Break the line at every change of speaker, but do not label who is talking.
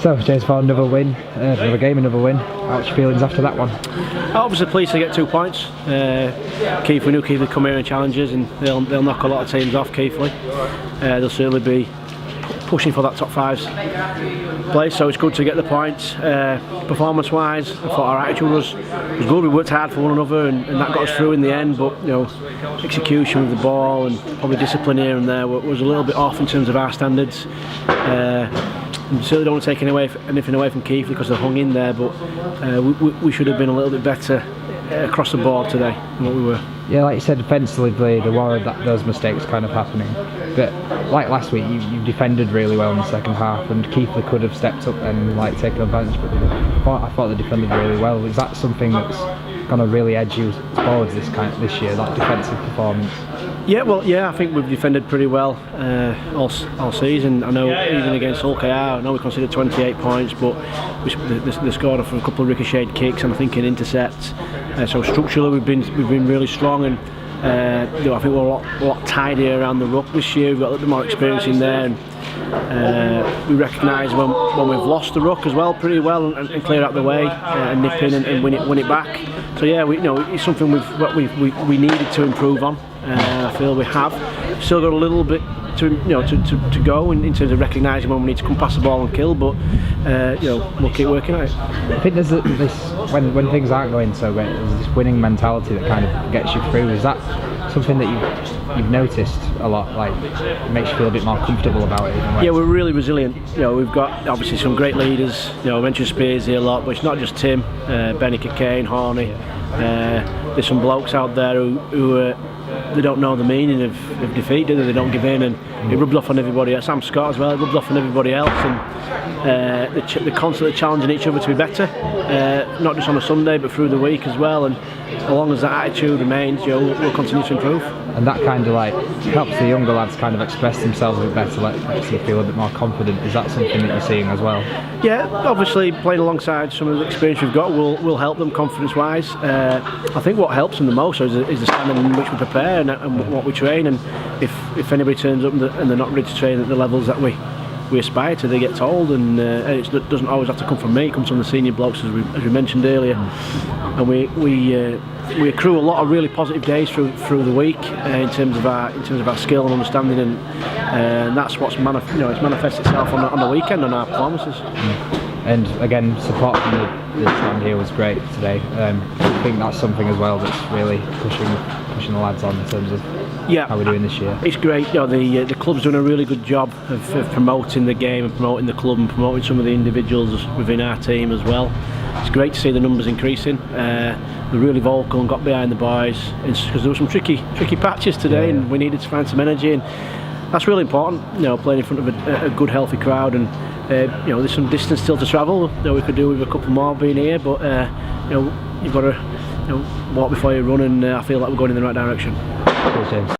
So, James, for another win, another game, another win. What's your feelings after that one?
Obviously pleased to get 2 points. We knew Keighley come here and challenge us, and they'll knock a lot of teams off. Keighley, they'll certainly be pushing for that top 5 place, so it's good to get the points. Performance-wise, I thought our attitude was good. We worked hard for one another, and that got us through in the end. But execution with the ball and probably discipline here and there was a little bit off in terms of our standards. We certainly don't want to take anything away from Keighley because they hung in there, but we should have been a little bit better across the board today than what we were.
Yeah, like you said, defensively there were those mistakes kind of happening. But like last week, you defended really well in the second half, and Keighley could have stepped up and taken advantage. But I thought they defended really well. Is that something that's going to really edge you towards this year, that defensive performance?
Yeah, I think we've defended pretty well all season. I know even against Hull KR, I know we conceded 28 points, but they scored from a couple of ricocheted kicks and I think in intercepts. So structurally we've been really strong, and I think we're a lot tidier around the ruck this year. We've got a little bit more experience in there, and we recognise when we've lost the ruck as well pretty well, and clear out the way and nip in and win it back. So yeah, it's something we needed to improve on. I feel we have still got a little bit to go in terms of recognising when we need to come past the ball and kill, but we'll keep working at it.
I think there's this when things aren't going so great, there's this winning mentality that kind of gets you through. Is that something that you've noticed a lot? Like, it makes you feel a bit more comfortable about it?
Yeah, we're really resilient. We've got obviously some great leaders. I mentioned Spears here a lot, but it's not just Tim, Benny Kane, Horney. There's some blokes out there who they don't know the meaning of defeat, do they? They don't give in, and it rubs off on everybody else. Sam Scott as well, it rubs off on everybody else, and they're constantly challenging each other to be better, not just on a Sunday but through the week as well, and as long as that attitude remains, we'll continue to improve.
And that kind of helps the younger lads kind of express themselves a bit better, makes them feel a bit more confident. Is that something that you're seeing as well? Yeah,
obviously playing alongside some of the experience we've got will help them confidence-wise. I think what helps them the most is the standard in which we prepare and what we train, and if anybody turns up and they're not ready to train at the levels that we aspire to, they get told, and it doesn't always have to come from me. It comes from the senior blokes, as we mentioned earlier, and we accrue a lot of really positive days through the week in terms of our skill and understanding, and that's what's manifests itself on the weekend on our performances.
And again, support from the stand here was great today. I think that's something as well that's really pushing the lads on in terms of how we're doing this year.
It's great. The club's doing a really good job of promoting the game and promoting the club and promoting some of the individuals within our team as well. It's great to see the numbers increasing. They're really vocal and got behind the boys, because there were some tricky patches today, and we needed to find some energy, and that's really important. Playing in front of a good, healthy crowd, and there's some distance still to travel. We could do with a couple more being here, but you've got to walk before you run, and I feel like we're going in the right direction.
Cheers, James.